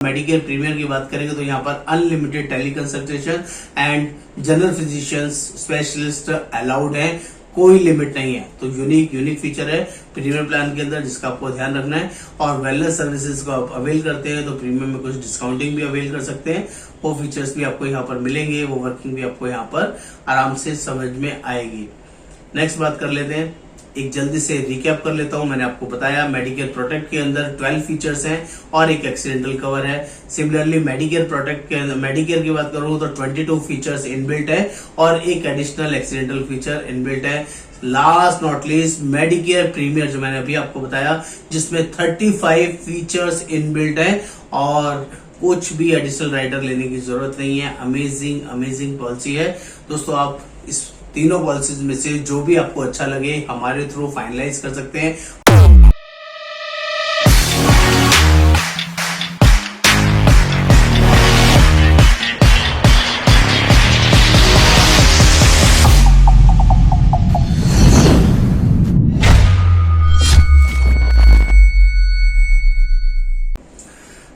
Medicare premiere की बात करेंगे तो यहाँ पर unlimited teleconsultation and general physicians specialist allowed है, कोई लिमिट नहीं है। तो यूनिक फीचर है प्रीमियर प्लान के अंदर जिसका आपको ध्यान रखना है। और वेलनेस सर्विसेज को आप अवेल करते हैं तो प्रीमियम में कुछ डिस्काउंटिंग भी अवेल कर सकते हैं। वो फीचर्स भी आपको यहाँ पर मिलेंगे, वो वर्किंग भी आपको यहाँ पर आराम से समझ में आएगी। नेक्स्ट बात कर लेते हैं, एक जल्दी से रिकैप कर लेता हूं। मैंने आपको बताया मेडिकेयर प्रोटेक्ट के अंदर 12 फीचर्स हैं और एक एक्सीडेंटल कवर है। सिमिलरली मेडिकेयर प्रोटेक्ट के अंदर मेडिकेयर की बात करूं तो 22 फीचर्स इनबिल्ट है और एक एडिशनल एक्सीडेंटल फीचर इनबिल्ट है। Last not least Medicare premier जो मैंने अभी आपको बताया जिसमें 35 फीचर्स इनबिल्ट है और कुछ भी एडिशनल राइडर लेने की जरूरत नहीं है। अमेजिंग पॉलिसी है दोस्तों। आप इस तीनों पॉलिसीज में से जो भी आपको अच्छा लगे हमारे थ्रू फाइनलाइज कर सकते हैं।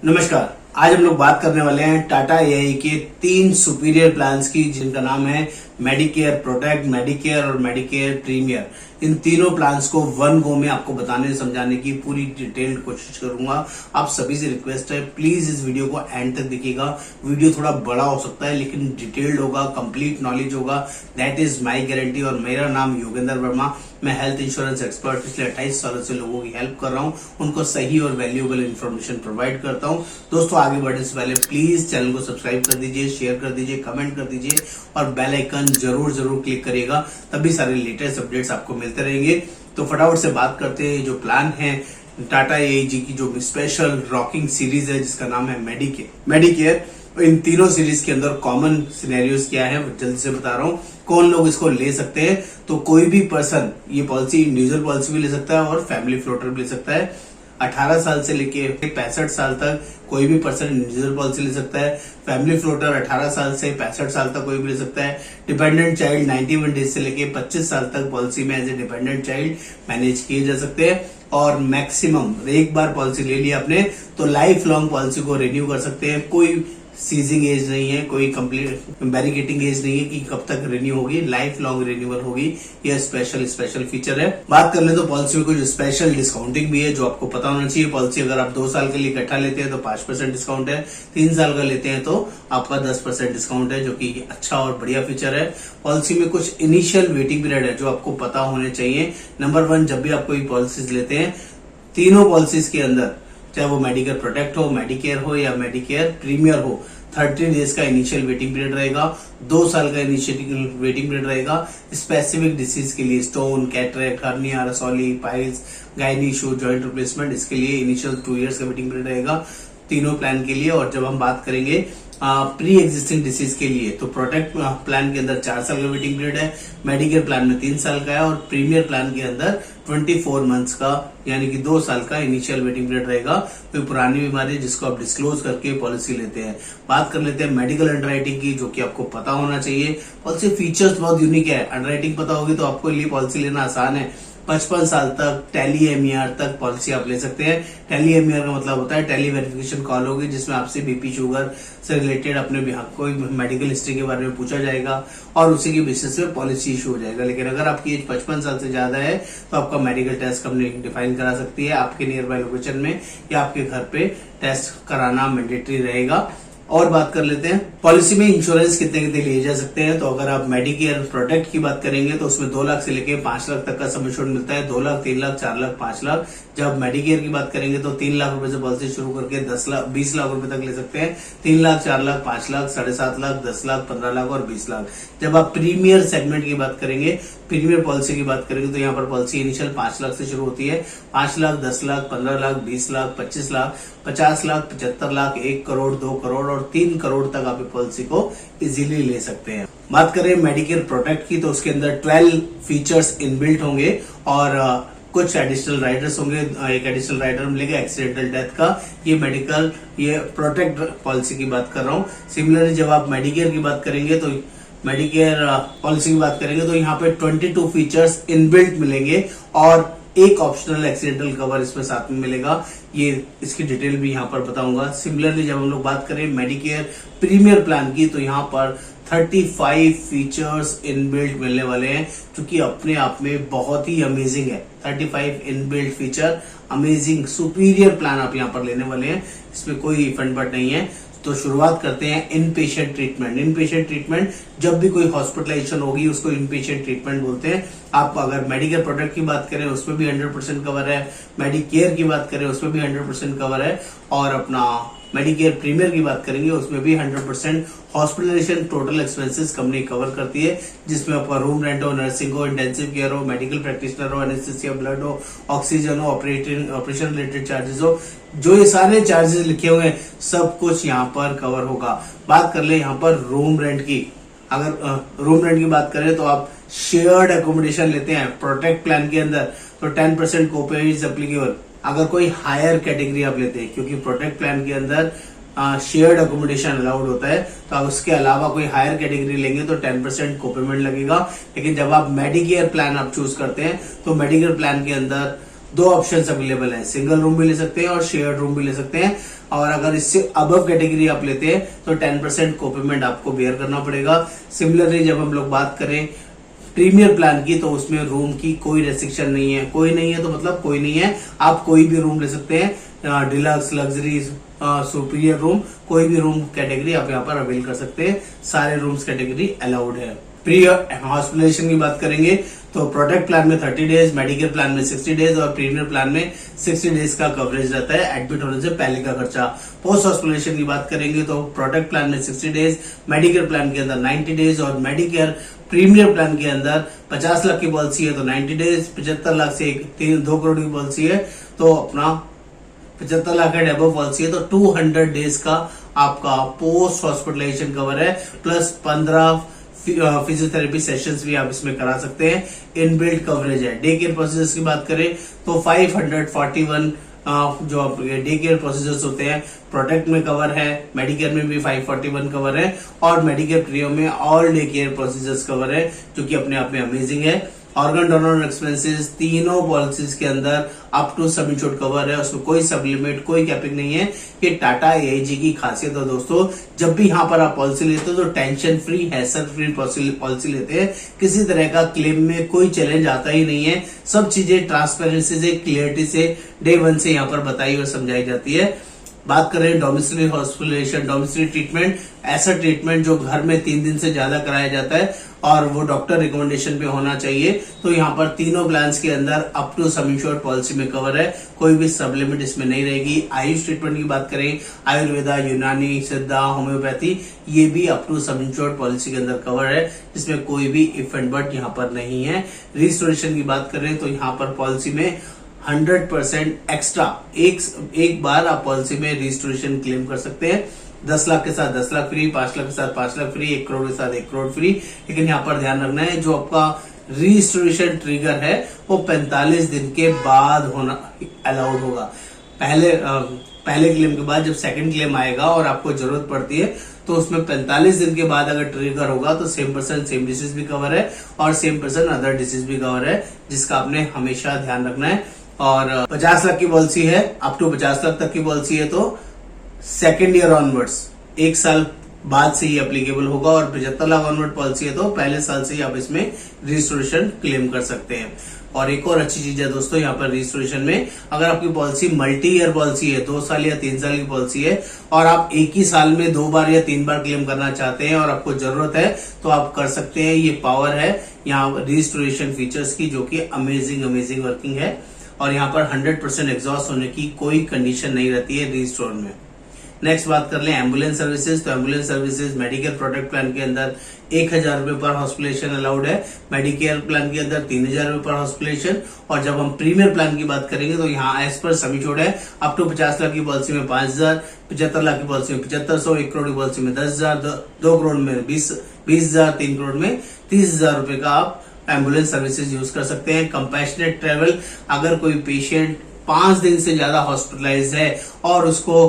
नमस्कार, आज हम लोग बात करने वाले हैं टाटा एआई के 3 सुपीरियर प्लान्स की जिनका नाम है मेडिकेयर प्रोटेक्ट, मेडिकेयर और मेडिकेयर प्रीमियर। इन तीनों प्लान्स को वन गो में आपको बताने समझाने की पूरी डिटेल्ड कोशिश करूंगा। आप सभी से रिक्वेस्ट है प्लीज इस वीडियो को एंड तक देखिएगा। वीडियो थोड़ा बड़ा हो सकता है लेकिन डिटेल्ड होगा, कंप्लीट नॉलेज होगा, दैट इज माय गारंटी। और मेरा नाम योगेंद्र वर्मा, मैं हेल्थ इंश्योरेंस एक्सपर्ट पिछले 28 सालों से लोगों की हेल्प कर रहा हूं, उनको सही और वैल्यूएबल इन्फॉर्मेशन प्रोवाइड करता हूं। दोस्तों आगे बढ़ने से पहले प्लीज चैनल को सब्सक्राइब कर दीजिए, शेयर कर दीजिए, कमेंट कर दीजिए और बेल आइकन जरूर क्लिक करिएगा, तभी सारे लेटेस्ट अपडेट्स आपको मिलते रहेंगे। तो फटाफट से बात करते हैं जो प्लान है टाटा एआईजी की जो स्पेशल रॉकिंग सीरीज है जिसका नाम है मेडिकेयर। इन तीनों सीरीज के अंदर कॉमन सिनेरियोज क्या है जल्दी से बता रहा हूँ। कौन लोग इसको ले सकते हैं तो कोई भी पर्सन ये पॉलिसी इंडिविजुअल पॉलिसी भी ले सकता है और फैमिली फ्लोटर भी ले सकता है। 18 साल से लेके 65 साल तक कोई भी पर्सन इंडिविजुअल पॉलिसी ले सकता है। फैमिली फ्लोटर 18 साल से 65 साल तक कोई भी ले सकता है। डिपेंडेंट चाइल्ड 91 डेज से लेके 25 साल तक पॉलिसी में as a dependent child manage किए जा सकते हैं। और मैक्सिमम एक बार पॉलिसी ले लिया आपने तो लाइफ लॉन्ग पॉलिसी को रिन्यू कर सकते हैं। कोई सीजिंग एज नहीं है, कोई कंप्लीट बैरिकेटिंग एज नहीं है कि कब तक रिन्यू होगी, लाइफ लॉन्ग रिन्यूअल होगी। यह स्पेशल फीचर है। बात कर ले तो पॉलिसी में कुछ स्पेशल डिस्काउंटिंग भी है जो आपको पता होना चाहिए। पॉलिसी अगर आप 2 साल के लिए इकट्ठा लेते हैं तो 5% डिस्काउंट है, 3 साल का लेते हैं तो आपका 10% डिस्काउंट है, जो कि अच्छा और बढ़िया फीचर है। पॉलिसी में कुछ इनिशियल वेटिंग पीरियड है जो आपको पता होने चाहिए। नंबर 1, जब भी आप कोई पॉलिसीज लेते हैं तीनों पॉलिसीज के अंदर चाहे वो मेडिकेयर प्रोटेक्ट हो, मेडिकेयर हो या मेडिकेयर प्रीमियर हो, 30 डेज का इनिशियल वेटिंग पीरियड रहेगा, 2 साल का इनिशियल वेटिंग पीरियड रहेगा। स्पेसिफिक डिसीज के लिए स्टोन, कैटरेक्ट, हर्निया, रसौली, piles, gynae issue, joint replacement, इसके लिए इनिशियल 2 इयर्स का वेटिंग पीरियड रहेगा तीनों प्लान के लिए। और जब हम बात करेंगे प्री एग्जिस्टिंग डिसीज के लिए तो प्रोटेक्ट प्लान के अंदर 4 साल का वेटिंग पीरियड है, मेडिकेयर प्लान में 3 साल का है और प्रीमियर प्लान के अंदर 24 मंथ्स का यानी कि 2 साल का इनिशियल वेटिंग पीरियड रहेगा। कोई पुरानी बीमारी जिसको आप डिस्क्लोज करके पॉलिसी लेते हैं। बात कर लेते हैं मेडिकल अंडरराइटिंग की जो कि आपको पता होना चाहिए। पॉलिसी फीचर्स बहुत यूनिक है, अंडरराइटिंग पता होगी तो आपको ये पॉलिसी लेना आसान है। 55 साल तक टेली एमईआर तक पॉलिसी आप ले सकते हैं। टेली एमईआर का मतलब होता है टेली वेरिफिकेशन कॉल होगी जिसमें आपसे बीपी शुगर से रिलेटेड अपने कोई मेडिकल हिस्ट्री के बारे में पूछा जाएगा और उसी के बेसिस पे पॉलिसी इशू हो जाएगा। लेकिन अगर आपकी एज 55 साल से ज्यादा है तो आपका मेडिकल टेस्ट कंपनी डिफाइन करा सकती है आपके नियर बाय लोकेशन में या आपके घर पे टेस्ट कराना मैंडेटरी रहेगा। और बात कर लेते हैं पॉलिसी में इंश्योरेंस कितने लिए जा सकते हैं। तो अगर आप मेडिकेयर प्रोटेक्ट की बात करेंगे तो उसमें 2 लाख से लेके 5 लाख तक का सम इंश्योरेंस मिलता है। 2 लाख, 3 लाख, 4 लाख, 5 लाख। जब मेडिकेयर की बात करेंगे तो 3 लाख रुपए से पॉलिसी शुरू करके 10 लाख 20 लाख रुपए तक ले सकते हैं। 3 लाख, 4 लाख, 5 लाख, 7.5 लाख, 10 लाख, 15 लाख और 20 लाख। जब आप प्रीमियर सेगमेंट की बात करेंगे, प्रीमियर पॉलिसी की बात करेंगे तो यहाँ पर पॉलिसी इनिशियल 5 लाख से शुरू होती है। 5 लाख, 10 लाख, 15 लाख, 20 लाख, 25 लाख, 50 लाख, 75 लाख, 1 करोड़, 2 करोड़ और 3 करोड़ तक आप पॉलिसी को इजीली ले सकते हैं। बात करें मेडिकेयर प्रोटेक्ट की तो उसके अंदर 12 फीचर्स इनबिल्ट होंगे और कुछ एडिशनल राइडर्स होंगे। एक एडिशनल राइडर मिलेगा एक्सीडेंटल डेथ का। ये मेडिकल ये प्रोटेक्ट पॉलिसी की बात कर रहा हूँ। सिमिलरली जब आप मेडिकेयर की बात करेंगे तो मेडिकेयर पॉलिसी की बात करेंगे तो यहाँ पे 22 फीचर्स इनबिल्ट मिलेंगे और एक ऑप्शनल एक्सीडेंटल कवर इसमें साथ में मिलेगा। ये इसकी डिटेल भी यहाँ पर बताऊंगा। सिमिलरली जब हम लोग बात करें मेडिकेयर प्रीमियर प्लान की, तो यहाँ पर 35 फीचर्स इनबिल्ट मिलने वाले हैं, जो कि अपने आप में बहुत ही अमेजिंग है। 35 inbuilt feature, amazing superior plan आप यहाँ पर लेने वाले हैं। इसमें कोई फंड बट नहीं है। तो शुरुआत करते हैं इन पेशेंट ट्रीटमेंट। इन पेशेंट ट्रीटमेंट, जब भी कोई हॉस्पिटलाइजेशन होगी उसको इन पेशेंट ट्रीटमेंट बोलते हैं। आप अगर मेडिकेयर प्रोडक्ट की बात करें उसमें भी 100% कवर है, मेडिकेयर की बात करें उसमें भी 100% कवर है, और अपना मेडिकेयर प्रीमियर की बात करेंगे उसमें भी 100% hospitalisation total expenses company cover करती है, जिसमें आपका रूम रेंट हो, नर्सिंग हो, इंटेंसिव केयर हो, मेडिकल प्रैक्टिशनर हो, एनेस्थेसिया, ब्लड हो, ऑक्सीजन हो, ऑपरेशन रिलेटेड चार्जेस हो, जो ये सारे चार्जेस लिखे हुए हैं सब कुछ यहाँ पर कवर होगा। बात कर ले यहाँ पर रूम रेंट की। अगर रूम रेंट की बात करें तो आप शेयर्ड एकोमोडेशन लेते हैं प्रोटेक्ट प्लान के अंदर तो 10% कोपे इज एप्लीकेबल। अगर कोई हायर कैटेगरी आप लेते हैं, क्योंकि प्रोटेक्ट प्लान के अंदर शेयर्ड अकोमोडेशन अलाउड होता है, तो आप उसके अलावा कोई हायर कैटेगरी लेंगे तो 10% कोपेमेंट लगेगा। लेकिन जब आप मेडिकेयर प्लान आप चूज करते हैं तो मेडिकेयर प्लान के अंदर दो ऑप्शंस अवेलेबल हैं, सिंगल रूम भी ले सकते हैं और शेयर्ड रूम भी ले सकते हैं। और अगर इससे अबव कैटेगरी आप लेते हैं तो 10% कोपेमेंट आपको बेयर करना पड़ेगा। सिमिलरली जब हम लोग बात करें प्रीमियर प्लान की, तो उसमें रूम की कोई रेस्ट्रिक्शन नहीं है। कोई नहीं है तो मतलब कोई नहीं है, आप कोई भी रूम ले सकते हैं, डिलक्स, लग्जरी, सुपीरियर रूम, कोई भी रूम कैटेगरी आप यहाँ पर अवेल कर सकते हैं। सारे रूम्स कैटेगरी अलाउड है। प्री हॉस्पिटलाइजेशन की बात करेंगे तो प्रोटेक्ट प्लान में 30 डेज, मेडिकेयर प्लान में 60 डेज और प्रीमियर प्लान में 60 डेज का कवरेज रहता है एडमिट होने से पहले का खर्चा। पोस्ट हॉस्पिटलाइजेशन की बात करेंगे तो प्रोटेक्ट प्लान में 60 डेज, मेडिकेयर प्लान के अंदर 90 डेज और मेडिकेयर प्रीमियर प्लान के अंदर 50 लाख की पॉलिसी है तो 90 डेज, 75 लाख से 2 करोड़ की पॉलिसी है तो अपना 75 लाख एंड अबव पॉलिसी है तो 200 डेज का आपका पोस्ट हॉस्पिटलाइजेशन कवर है, प्लस 15 फिजियोथेरेपी सेशंस भी आप इसमें करा सकते हैं। इनबिल्ट कवरेज है। डे केयर प्रोसीजर्स की बात करें तो 541 जो डे केयर प्रोसीजर्स होते हैं प्रोटेक्ट में कवर है, मेडिकेयर में भी 541 कवर है और मेडिकेयर प्रीमियम में all day care procedures cover है, जो कि अपने आप में अमेजिंग है। ऑर्गन डोनर एक्सपेंसेस तीनों पॉलिसीज के अंदर up to sum insured cover है, उसमें कोई सब लिमिट, कोई कैपिंग नहीं है। ये टाटा एआईजी की खासियत है दोस्तों। जब भी यहाँ पर आप पॉलिसी लेते हो तो tension free, hassle free policy लेते हैं। किसी तरह का क्लेम में कोई चैलेंज आता ही नहीं है। सब चीजें ट्रांसपेरेंसी से, क्लियरिटी से डे 1 से यहाँ पर बताई और समझाई जाती है। बात करें डोमिसिलरी हॉस्पिटलाइजेशन, डोमिसिलरी ट्रीटमेंट, ऐसा ट्रीटमेंट जो घर में 3 दिन से ज्यादा कराया जाता है और वो डॉक्टर रिकमेंडेशन पे होना चाहिए। तो यहाँ पर तीनों प्लान्स के अंदर up to sum insured policy में कवर है, कोई भी सब लिमिट इसमें नहीं रहेगी। आयुष ट्रीटमेंट की बात करें, आयुर्वेदा, यूनानी, सिद्धा, होम्योपैथी, ये भी up to sum insured policy के अंदर कवर है, जिसमें कोई भी इफ एंड बट यहाँ पर नहीं है। रिस्टोरेशन की बात करें तो यहाँ पर पॉलिसी में 100% एक्स्ट्रा एक बार आप पॉलिसी में रिस्टोरेशन क्लेम कर सकते हैं। 10 लाख के साथ 10 लाख फ्री, 5 लाख के साथ 5 लाख फ्री, 1 करोड़ के साथ 1 करोड़ फ्री। लेकिन यहाँ पर ध्यान रखना है, जो आपका रिस्टोरेशन ट्रिगर है वो 45 दिन के बाद होना अलाउड होगा। पहले क्लेम के बाद जब सेकंड क्लेम आएगा और आपको जरूरत पड़ती है तो उसमें 45 दिन के बाद अगर ट्रिगर होगा तो सेम पर्सन सेम डिसीज भी कवर है और सेम पर्सन अदर डिसीज भी कवर है, जिसका आपने हमेशा ध्यान रखना है। और 50 लाख की पॉलिसी है, अप टू 50 लाख तक की पॉलिसी है तो सेकेंड ईयर ऑनवर्ड्स 1 साल बाद से ही एप्लीकेबल होगा और 75 लाख ऑनवर्ड पॉलिसी है तो पहले साल से ही आप इसमें रजिस्ट्रेशन क्लेम कर सकते हैं। और एक और अच्छी चीज है दोस्तों यहाँ पर रजिस्ट्रेशन में, अगर आपकी पॉलिसी मल्टी ईयर पॉलिसी है, 2 साल या 3 साल की पॉलिसी है और आप एक ही साल में 2 बार या 3 बार क्लेम करना चाहते हैं और आपको जरूरत है तो आप कर सकते हैं। ये पावर है यहाँ रजिस्ट्रेशन फीचर्स की, जो कि अमेजिंग वर्किंग है। और यहाँ पर 100% एग्जॉस्ट होने की कोई कंडीशन नहीं रहती है रजिस्ट्रोर में। नेक्स्ट बात कर लें एम्बुलेंस सर्विसेज, तो ambulance services Medicare protect plan के अंदर 1000 रुपए पर हॉस्पिटलाइजेशन अलाउड है, मेडिकेयर प्लान के अंदर 3000 रुपए पर हॉस्पिटलाइजेशन। और जब हम प्रीमियर प्लान की बात करेंगे तो यहाँ एज पर समी छोड़ है, अप टू 50 लाख की पॉलिसी में 5000, 75 लाख की पॉलिसी में 7500, 1 करोड़ की पॉलिसी में 10,000, 2 करोड़ में 20,000, 3 करोड़ में 30,000 रुपए का आप एम्बुलेंस सर्विसेज यूज कर सकते हैं। कंपैशनेट ट्रेवल, अगर कोई पेशेंट 5 दिन से ज्यादा हॉस्पिटलाइज है और उसको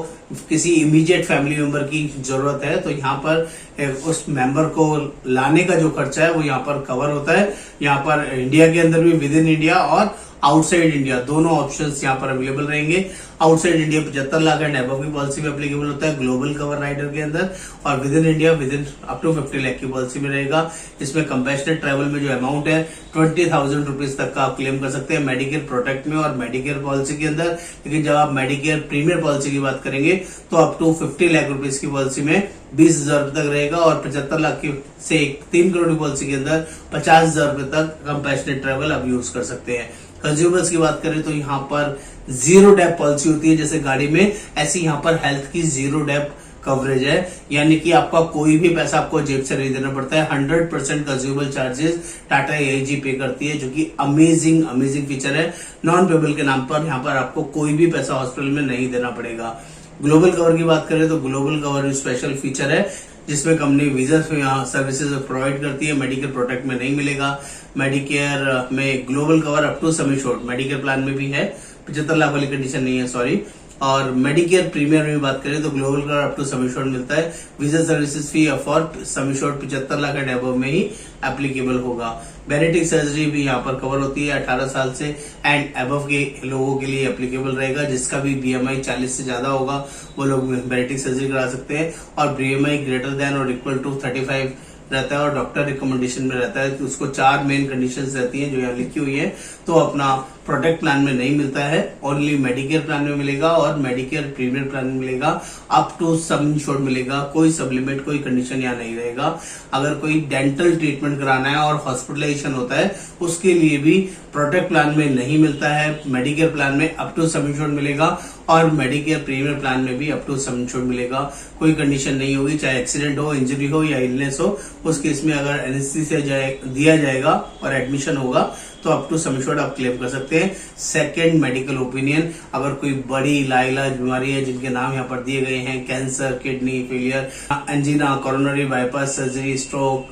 किसी इमीडिएट फैमिली मेंबर की जरूरत है तो यहाँ पर उस मेंबर को लाने का जो खर्चा है वो यहाँ पर कवर होता है। यहाँ पर इंडिया के अंदर भी, विद इन इंडिया और आउटसाइड इंडिया, दोनों ऑप्शंस यहाँ पर अवेलेबल रहेंगे। Outside India 75 lakh and above की पॉलिसी में एप्लीकेबल होता है ग्लोबल कवर राइडर के अंदर, और within India within up to 50 lakh की पॉलिसी में रहेगा। इसमें कंपैशनेट ट्रैवल में जो अमाउंट है 20,000 रुपीज तक का आप क्लेम कर सकते हैं मेडिकेयर प्रोटेक्ट में और मेडिकेयर पॉलिसी के अंदर। लेकिन जब आप मेडिकेयर प्रीमियर पॉलिसी की बात करेंगे तो अप टू 50 लाख रुपीज की पॉलिसी में 20,000 रुपए तक रहेगा, और 75 लाख की से 3 करोड़ की पॉलिसी के अंदर 50,000 रुपए तक कंपैशनेट ट्रैवल आप यूज कर सकते हैं। कंज्यूमर्स की बात करें तो यहाँ पर जीरो डेप पॉलिसी होती है जैसे गाड़ी में, ऐसी यहाँ पर हेल्थ की जीरो डेप कवरेज है, यानी कि आपका कोई भी पैसा आपको जेब से नहीं देना पड़ता है। 100% कंज्यूमर चार्जेस टाटा एआईजी पे करती है, जो कि अमेजिंग फीचर है। नॉन पेबल के नाम पर यहाँ पर आपको कोई भी पैसा हॉस्पिटल में नहीं देना पड़ेगा। ग्लोबल कवर की बात करें तो ग्लोबल कवर स्पेशल फीचर है जिसमें कंपनी वीजा सर्विसेज प्रोवाइड करती है, मेडिकेयर प्रोटेक्ट में नहीं मिलेगा। मेडिकेयर में global cover up to sum assured Medicare plan में भी है, 75 लाख वाली कंडीशन नहीं है, सॉरी। और मेडिकेयर प्रीमियर में बात करें तो global cover up to sum assured मिलता है। Visa services fee for sum assured 75 lakh and above में ही एप्लीकेबल होगा। बेरेटिक सर्जरी भी यहाँ पर कवर होती है 18 साल से एंड अबव के लोगों के लिए एप्लीकेबल रहेगा। जिसका भी बीएमआई 40 से ज्यादा होगा वो लोग बेरेटिक सर्जरी करा सकते हैं, और बीएमआई ग्रेटर देन और इक्वल टू 35 रहता है और डॉक्टर रिकमेंडेशन में रहता है। तो उसको 4 मेन कंडीशंस रहती हैं जो यहाँ लिखी हुई है। तो अपना प्रोटेक्ट प्लान में नहीं मिलता है, ओनली मेडिकेयर प्लान में मिलेगा और मेडिकेयर प्रीमियर प्लान में मिलेगा। अप टू सम इंश्योर्ड मिलेगा, कोई सप्लीमेंट कोई कंडीशन यहाँ नहीं रहेगा। अगर कोई डेंटल ट्रीटमेंट कराना है और हॉस्पिटलाइजेशन होता है उसके लिए भी प्रोटेक्ट प्लान में नहीं मिलता है। मेडिकेयर प्लान में अप टू सम इंश्योर्ड मिलेगा और मेडिकेयर प्रीमियर प्लान में भी अप टू सम इंश्योर्ड मिलेगा। कोई कंडीशन नहीं होगी, चाहे एक्सीडेंट हो, इंजरी हो या इलनेस हो, उस केस में अगर एनेस्थीसिया दिया जाएगा और एडमिशन होगा तो अप टू सम इंश्योर्ड आप क्लेम कर सकते हैं। सेकंड मेडिकल ओपिनियन, अगर कोई बड़ी लाइलाज बीमारी है जिनके नाम यहाँ पर दिए गए हैं, cancer, kidney failure, angina, coronary bypass surgery, stroke,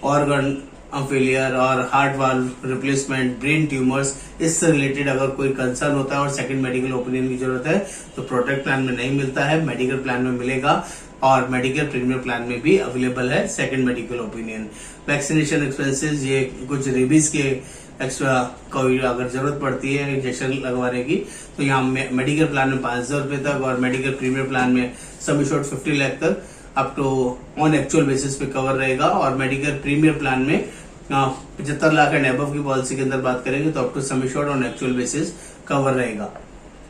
organ failure और heart valve replacement, brain tumours, इससे रिलेटेड अगर कोई कंसर्न होता है और सेकंड मेडिकल ओपिनियन की जरूरत है तो प्रोटेक्ट प्लान में नहीं मिलता है, मेडिकल प्लान में मिलेगा। और मेडिकल प्रीमियर प्लान में भी अवेलेबल है second medical opinion. Vaccination expenses, ये कुछ रेबीज के एक्स्ट्रा कोई अगर जरूरत पड़ती है इंजेक्शन लगवाने की तो यहाँ मेडिकल प्लान में 5,000 रुपए तक और मेडिकल प्रीमियर प्लान में सम एश्योर्ड 50 लाख तक up to on actual basis पे कवर रहेगा। और मेडिकल प्रीमियर प्लान में 75 लाख एंड अबव की पॉलिसी के अंदर बात करेंगे तो up to sum assured on actual basis cover रहेगा।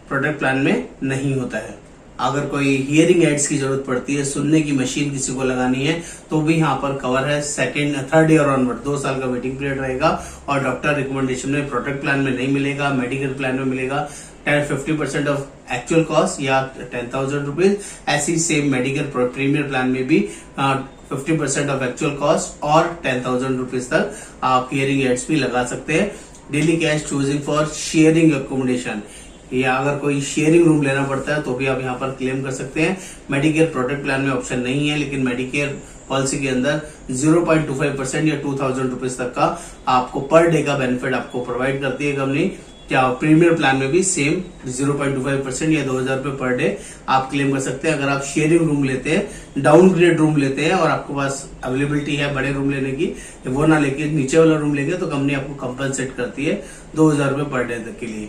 प्रोटेक्ट प्लान में नहीं होता है। अगर कोई हियरिंग एड्स की जरूरत पड़ती है, सुनने की मशीन किसी को लगानी है तो भी यहाँ पर कवर है। थर्ड ईयर ऑनवर्ड 2 साल का वेटिंग पीरियड रहेगा और डॉक्टर रिकमेंडेशन में प्रोटेक्ट प्लान में नहीं मिलेगा, मेडिकल प्लान में मिलेगा 50% ऑफ एक्चुअल कॉस्ट या 10,000 रुपीज। ऐसी सेम मेडिकल प्रीमियर प्लान में भी 50% ऑफ एक्चुअल कॉस्ट और 10,000 रुपीज तक आप हियरिंग एड्स भी लगा सकते हैं। Daily cash choosing for sharing accommodation, या अगर कोई शेयरिंग रूम लेना पड़ता है तो भी आप यहाँ पर क्लेम कर सकते हैं। मेडिकेयर प्रोटेक्ट प्लान में ऑप्शन नहीं है, लेकिन मेडिकेयर पॉलिसी के अंदर 0.25% या 2,000 रुपीज तक का आपको पर डे का बेनिफिट आपको प्रोवाइड करती है कंपनी। क्या प्रीमियर प्लान में भी सेम 0.25% या 2,000 रुपए पर डे आप क्लेम कर सकते हैं। अगर आप शेयरिंग रूम लेते हैं, डाउनग्रेड रूम लेते हैं और आपके पास अवेलेबिलिटी है बड़े रूम लेने की, वो ना लेके नीचे वाला रूम लेंगे तो कंपनी आपको कंपनसेट करती है 2,000 रुपए पर डे तक के लिए।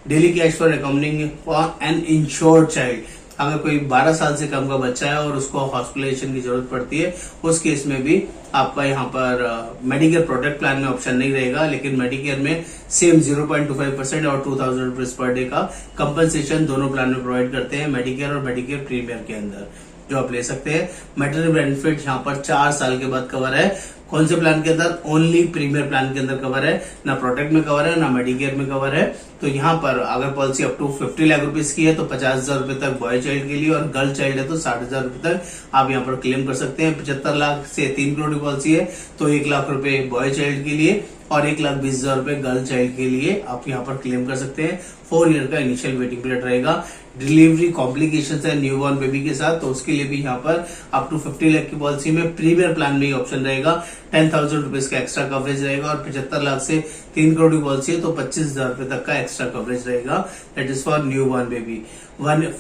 Daily cash for accounting for an insured child, अगर कोई 12 साल से कम का बच्चा है और उसको हॉस्पिटलाइजेशन की जरूरत पड़ती है उस केस में भी आपका यहाँ पर मेडिकेयर प्रोटेक्ट प्लान में ऑप्शन नहीं रहेगा, लेकिन मेडिकेयर में सेम 0.25% और 2,000 रुपीज पर डे का कंपनसेशन दोनों प्लान में प्रोवाइड करते हैं, मेडिकेयर और मेडिकेयर प्रीमियर के अंदर जो आप ले सकते हैं। मैटरनिटी बेनिफिट यहाँ पर 4 साल के बाद कवर है। कौन से प्लान के अंदर? ओनली प्रीमियर प्लान के अंदर कवर है, ना प्रोटेक्ट में कवर है ना मेडिकेयर में कवर है। तो यहाँ पर अगर policy up to 50 lakh rupees की है तो 50,000 रुपए तक बॉय चाइल्ड के लिए, और गर्ल चाइल्ड है तो 60,000 रुपए तक आप यहाँ पर क्लेम कर सकते हैं। 75 लाख से 3 करोड़ की पॉलिसी है तो 1 लाख रुपए बॉय चाइल्ड के लिए और 1,20,000 रुपए गर्ल चाइल्ड के लिए आप यहाँ पर क्लेम कर सकते हैं। 4 ईयर का इनिशियल वेटिंग पीरियड रहेगा। डिलीवरी कॉम्प्लिकेशन है न्यूबॉर्न बेबी के साथ तो उसके लिए भी यहाँ पर अप टू 50 लाख की पॉलिसी में प्रीमियर प्लान में ही ऑप्शन रहेगा। 10,000 रुपीज का एक्स्ट्रा कवरेज रहेगा और 75 लाख से 3 करोड़ की पॉलिसी है तो 25,000 रुपए तक का एक्स्ट्रा कवरेज रहेगा। That is for newborn baby.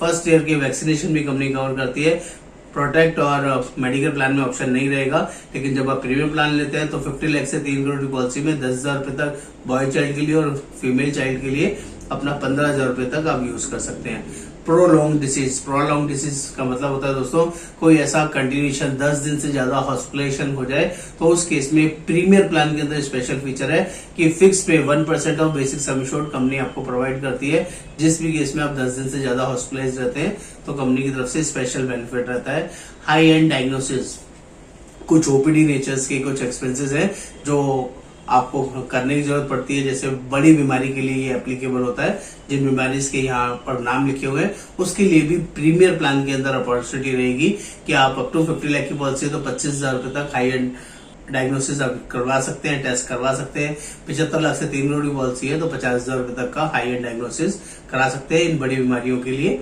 First year के वैक्सीनेशन भी कंपनी कवर करती है। प्रोटेक्ट और मेडिकेयर प्लान में ऑप्शन नहीं रहेगा, लेकिन जब आप प्रीमियम प्लान लेते हैं तो 50 लाख से 3 करोड़ की पॉलिसी में 10,000 रुपए तक बॉय चाइल्ड के लिए और फीमेल चाइल्ड के लिए अपना 15,000 रुपए तक आप यूज कर सकते हैं। प्रोलॉन्ग डिसीज का मतलब होता है दोस्तों कोई ऐसा कंटिन्यूएशन 10 दिन से ज्यादा हॉस्पिटलाइजेशन हो जाए तो उस केस में प्रीमियर प्लान के अंदर स्पेशल फीचर है कि फिक्स पे 1% of basic sum assured company आपको प्रोवाइड करती है। जिस भी केस में आप 10 दिन से ज्यादा हॉस्पिटलाइज रहते हैं तो कंपनी की तरफ से स्पेशल बेनिफिट रहता है। हाई एंड डायग्नोसिस, कुछ ओपीडी नेचर्स के कुछ एक्सपेंसेस हैं जो आपको करने की जरूरत पड़ती है, जैसे बड़ी बीमारी के लिए ये एप्लीकेबल होता है। जिन बीमारी के यहाँ पर नाम लिखे हुए हैं उसके लिए भी प्रीमियर प्लान के अंदर अपॉर्चुनिटी रहेगी कि आप अप टू 50 लाख की पॉलिसी है तो 25,000 रुपए तक हाई एंड डायग्नोसिस आप करवा सकते हैं, टेस्ट करवा सकते हैं। 75 लाख से 3 करोड़ की पॉलिसी है तो 50,000 रुपए तक का हाई एंड डायग्नोसिस करा सकते हैं इन बड़ी बीमारियों के लिए।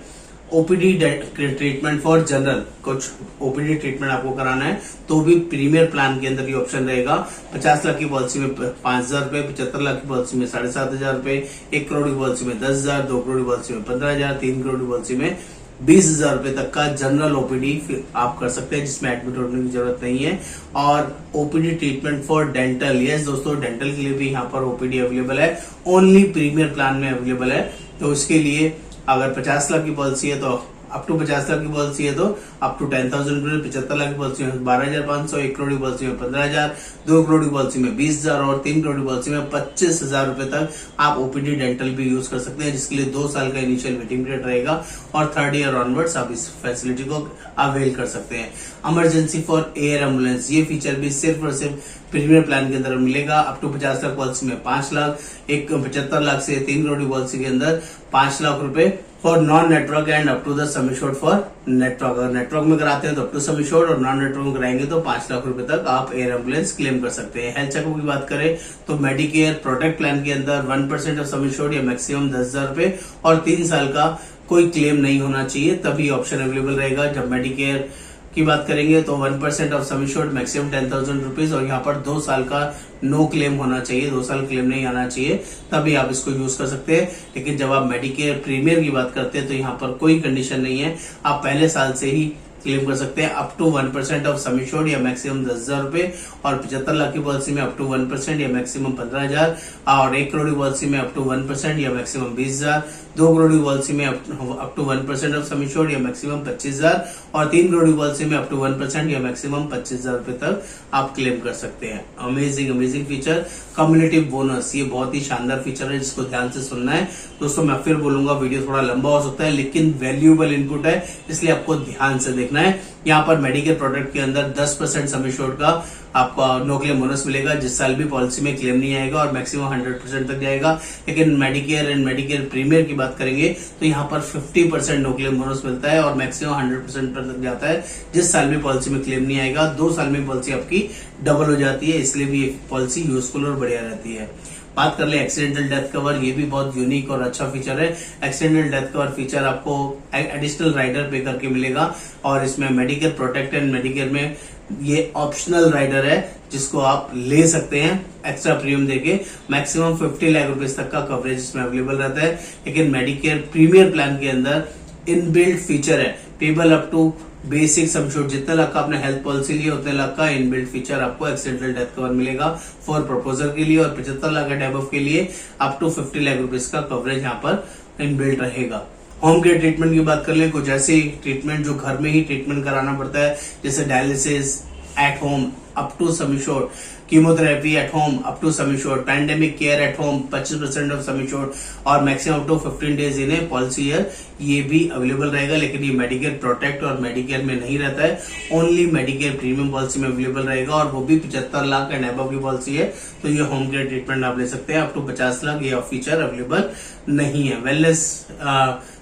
ओपीडी ट्रीटमेंट फॉर जनरल, कुछ ओपीडी ट्रीटमेंट आपको कराना है तो भी प्रीमियर प्लान के अंदर ये ऑप्शन रहेगा। 50 लाख की पॉलिसी में 5,000 रुपए, 75 लाख की पॉलिसी में 7,500 रुपए, 1 करोड़ की पॉलिसी में 10,000, 2 करोड़ की पॉलिसी में 15,000, 3 करोड़ की पॉलिसी में 20,000 रुपए तक का जनरल ओपीडी आप कर सकते हैं जिसमें एडमिट होने की जरूरत नहीं है। और OPD treatment for dental, yes दोस्तों डेंटल के लिए भी यहाँ पर ओपीडी अवेलेबल है, ओनली प्रीमियर प्लान में अवेलेबल है। तो उसके लिए अगर 50 लाख की पॉलिसी है तो अप टू 50 लाख की पॉलिसी है तो अप टू 10,000 रुपए, 75 लाख की पॉलिसी में 12,500, 1 करोड़ की पॉलिसी में 15,000, 2 करोड़ की पॉलिसी में 20,000 और 3 करोड़ की पॉलिसी में 25,000 रुपए तक आप ओपीडी डेंटल भी यूज कर सकते हैं, जिसके लिए 2 साल का इनिशियल वेटिंग पीरियड रहेगा और 3rd ईयर ऑनवर्ड्स आप इस फैसिलिटी को अवेल कर सकते हैं। इमरजेंसी फॉर एयर एम्बुलेंस, ये फीचर भी सिर्फ और सिर्फ प्रीमियर प्लान के अंदर मिलेगा। अप टू 50 लाख पॉलिसी में 5 लाख, 75 लाख से 3 करोड़ की पॉलिसी के अंदर 5 लाख रुपए for non network and up to the sum assured for network. अगर नेटवर्क में कराते हैं तो अप टू सम एश्योर्ड और नॉन नेटवर्क में कराएंगे तो 5 लाख रुपए तक आप एयर एम्बुलेंस क्लेम कर सकते हैं। हेल्थ चेकअप की बात करें तो मेडिकेयर प्रोटेक्ट प्लान के अंदर 1% ऑफ सम एश्योर्ड या मैक्सिमम 10,000 रुपए और 3 साल का कोई क्लेम नहीं होना चाहिए, तभी ऑप्शन अवेलेबल रहेगा। जब मेडिकेयर की बात करेंगे तो 1% of sum assured maximum 10,000 rupees और यहाँ पर 2 साल का नो क्लेम होना चाहिए, 2 साल क्लेम नहीं आना चाहिए, तभी आप इसको यूज कर सकते हैं। लेकिन जब आप मेडिकेयर प्रीमियर की बात करते हैं तो यहाँ पर कोई कंडीशन नहीं है, आप पहले साल से ही क्लेम कर सकते हैं up to 1% of sum assured या मैक्सिमम 10,000 रुपए और 75 लाख की पॉलिसी में अप टू 1% या मैक्सिमम 15,000 और 1 करोड़ की पॉलिसी में अप टू 1% या मैक्सिमम 20,000, 2 करोड़ की पॉलिसी में up to 1% of sum assured या मैक्सिमम 25,000 और 3 करोड़ की पॉलिसी में अप टू 1% या मैक्सिमम 25,000 रुपए तक आप क्लेम कर सकते हैं। Amazing feature. कम्युनिटी बोनस, ये बहुत ही शानदार फीचर है जिसको ध्यान से सुनना है दोस्तों। मैं फिर बोलूंगा वीडियो थोड़ा लंबा हो सकता है लेकिन वैल्यूएबल इनपुट है, इसलिए आपको ध्यान से देखना है। यहाँ पर मेडिकेयर प्रोडक्ट के अंदर 10% सम एश्योर्ड का आपको नो क्लेम बोनस मिलेगा, जिस साल भी पॉलिसी में क्लेम नहीं आएगा और मैक्सिमम 100% तक जाएगा। लेकिन मेडिकेयर एंड मेडिकेयर प्रीमियर की बात करेंगे तो यहाँ पर 50% नो क्लेम बोनस मिलता है और मैक्सिमम 100% तक जाता है, जिस साल भी पॉलिसी में क्लेम नहीं आएगा। 2 साल में पॉलिसी आपकी डबल हो जाती है, इसलिए भी ये पॉलिसी यूजफुल और बढ़िया रहती है। बात कर ले एक्सीडेंटल डेथ कवर, ये भी बहुत यूनिक और अच्छा फीचर है। एक्सीडेंटल डेथ कवर फीचर आपको एडिशनल राइडर पे करके मिलेगा और इसमें मेडिकेयर प्रोटेक्ट एंड मेडिकेयर में ये ऑप्शनल राइडर है जिसको आप ले सकते हैं एक्स्ट्रा प्रीमियम देके। मैक्सिमम 50 लाख रुपए तक का कवरेज इसमें अवेलेबल रहता है। लेकिन मेडिकेयर प्रीमियर प्लान के अंदर इनबिल्ट फीचर है payable up to basic sum assured, जितने लाख का आपने हेल्थ पॉलिसी लिया उतने लाख का इनबिल्ट फीचर आपको एक्सीडेंटल डेथ कवर मिलेगा फॉर प्रपोजर के लिए और 75 लाख एंड अबव के लिए अप टू 50 लाख रुपीज का कवरेज यहाँ पर इनबिल्ट रहेगा। होम केयर ट्रीटमेंट की बात कर ले, कुछ ऐसी ट्रीटमेंट जो घर में ही ट्रीटमेंट कराना पड़ता है, जैसे dialysis at home up to sum assured, chemotherapy at home up to sum assured, pandemic care at home 25% of sum assured और maximum up to 15 days in a policy year, ये भी अवेलेबल रहेगा। लेकिन ये मेडिकेयर प्रोटेक्ट और Medicare में नहीं रहता है, ओनली मेडिकेयर प्रीमियम पॉलिसी में अवेलेबल रहेगा और वो भी 75 लाख एंड अबव की पॉलिसी है। तो ये होम केयर ट्रीटमेंट आप ले सकते हैं अप टू 50 लाख, ये फीचर अवेलेबल नहीं है। वेलनेस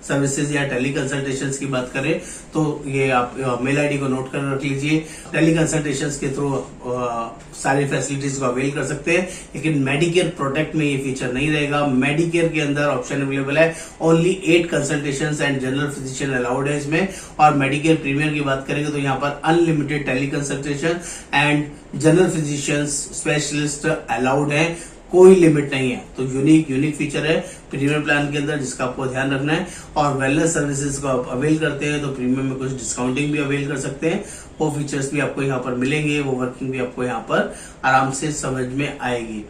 सर्विसेज या टेली कंसल्टेशन की बात करें तो ये आप मेल आईडी को नोट कर रख लीजिए। टेली कंसल्टेशन के थ्रू सारी फैसिलिटीज को अवेल कर सकते हैं, लेकिन मेडिकेयर प्रोटेक्ट में ये फीचर नहीं रहेगा। मेडिकेयर के अंदर ऑप्शन अवेलेबल है, only 8 consultation and general physician allowed है इसमें। और मेडिकेयर प्रीमियर की बात करेंगे तो यहाँ पर unlimited teleconsultation and general physicians specialist allowed है। कोई लिमिट नहीं है। तो यूनिक फीचर है प्रीमियम प्लान के अंदर, जिसका आपको ध्यान रखना है। और वेलनेस सर्विसेज को आप अवेल करते हैं तो प्रीमियम में कुछ डिस्काउंटिंग भी अवेल कर सकते हैं। वो फीचर्स भी आपको यहाँ पर मिलेंगे, वो वर्किंग भी आपको यहाँ पर आराम से समझ में आएगी।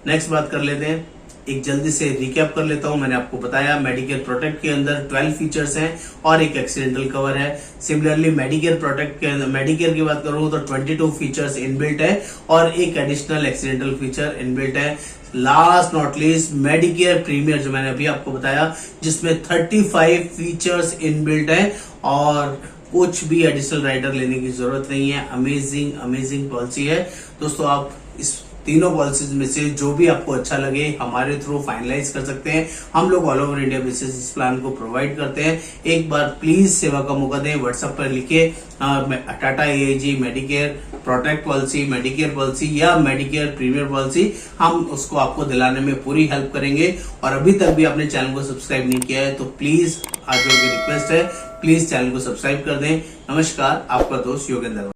नेक्स्ट बात कर लेते हैं, एक जल्दी से रिकैप कर लेता हूं। मैंने आपको बताया मेडिकेयर प्रोटेक्ट के अंदर 12 फीचर्स हैं और एक एक्सीडेंटल कवर है। सिमिलरली मेडिकेयर प्रोटेक्ट के अंदर मेडिकेयर की बात करूं तो 22 फीचर्स इनबिल्ट है और एक एडिशनल एक्सीडेंटल फीचर इनबिल्ट है। Last not least Medicare premier जो मैंने अभी आपको बताया, जिसमें 35 फीचर्स इनबिल्ट है और कुछ भी एडिशनल राइडर लेने की जरूरत नहीं है। अमेजिंग पॉलिसी है दोस्तों। आप इस तीनों पॉलिसीज में से जो भी आपको अच्छा लगे हमारे थ्रू फाइनलाइज कर सकते हैं। हम लोग ऑल ओवर इंडिया बेसिस इस प्लान को प्रोवाइड करते हैं। एक बार प्लीज सेवा का मौका दें, व्हाट्सएप पर लिखे Tata AIG Medicare protect policy, Medicare policy या मेडिकेयर प्रीमियर पॉलिसी, हम उसको आपको दिलाने में पूरी हेल्प करेंगे। और अभी तक भी आपने चैनल को सब्सक्राइब नहीं किया है तो प्लीज आज की रिक्वेस्ट है, प्लीज चैनल को सब्सक्राइब कर दें। नमस्कार, आपका दोस्त योगेंद्र।